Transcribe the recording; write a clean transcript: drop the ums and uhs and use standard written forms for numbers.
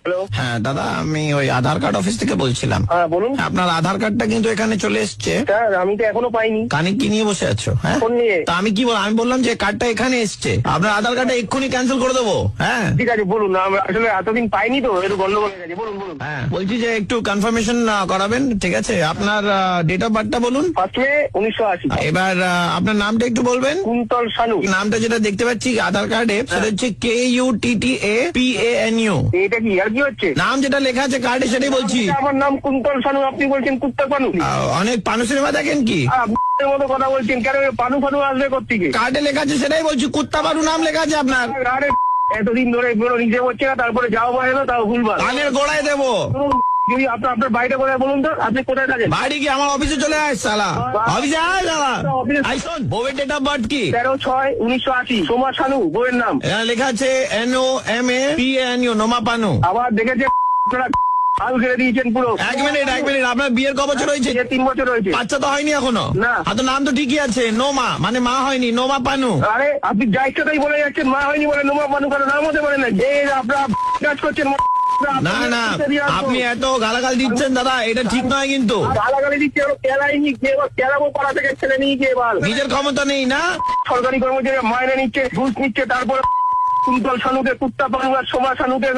Hello, হ্যাঁ দাদা, আমি ওই আধার কার্ড অফিস থেকে বলছিলাম। হ্যাঁ বলুন। আপনার আধার কার্ডটা কিন্তু এখানে চলে এসছে। স্যার আমি তো এখনো পাইনি। কানে কি নিয়ে বসে আছো? হ্যাঁ, ফোন নিয়ে। তা আমি কি আমি বললাম যে কার্ডটা এখানে এসছে, আপনার আধার কার্ডটা এক্ষুনি ক্যান্সেল করে দেবো। হ্যাঁ ঠিক আছে বলুন, আমরা আসলে এতদিন পাইনি তো, একটু গন্ডগোল হয়ে গেছে। বলুন বলুন। হ্যাঁ, বলছি যে একটু কনফার্মেশন করাবেন, ঠিক আছে? আপনার ডেট অফ বার্থটা বলুন। 1 মে 1980। এবার আপনার নামটা একটু বলবেন। কুন্তল শানু। নামটা যেটা দেখতে পাচ্ছি আধার কার্ডে সেটা হচ্ছে KUTTAPANU। এটা কি আর কি হচ্ছে? নাম যেটা লেখা আছে কার্ডে সেটাই বলছি। আমার নাম কুন্তল শানু, আপনি বলছেন কুত্তা পানু। অনেক পানু সিনেমা দেখেন কি? আপনার মতো কথা বলছেন কেন? পানু ফানু আসবে কোত্থেকে? কার্ডে লেখা আছে সেটাই বলছি, কুত্তা পানু নাম লেখা আছে আপনার। আরে এতদিন ধরে এগুলো নিজে হচ্ছে না, তারপরে যাও বলে না, তাও ভুলবার। কানের গোড়ায় দেবো। যদি আপনার বাড়িটা কোথায় বলুন তো, আপনি কোথায় থাকেন? বাড়ি কি আমার অফিসে চলে আয় শালা, অফিসে আয় শালা। আই শোন, বউয়ের ডেট অফ বার্থ কি? 13/6/1980। সোমা শানু বইয়ের নাম। এখানে লেখা আছে NOMAPANU, নোমা পানু। আবার দেখেছে আপনারা হাল ঘিরে দিয়েছেন পুরো। এক মিনিট, আপনার বিয়ের ক বছর হয়েছে? 3 বছর হয়েছে। বাচ্চা তো হয়নি এখনো? না। তো নাম তো ঠিকই আছে, নোমা, মানে মা হয়নি, নোমা পানু। আরে আপনি যা ইচ্ছা তাই বলে যাচ্ছেন, মা হয়নি বলে নোমা পানু কারো নাম হতে পারে না। এই আপনারা কাজ করছেন। না না, আপনি এত গালাগাল দিচ্ছেন দাদা, এটা ঠিক নয় কিন্তু। গালাগালি দিচ্ছে, কেলাইনি কে, এবার কেলাবো পাড়া থেকে ছেলে নিয়ে গিয়ে এবার। নিজের ক্ষমতা নেই না? সরকারি কর্মচারী মাইনে নিচ্ছে, ঘুষ নিচ্ছে, তারপর কুন্তল শানুকে কুত্তা পানু আর সোমা শানুকে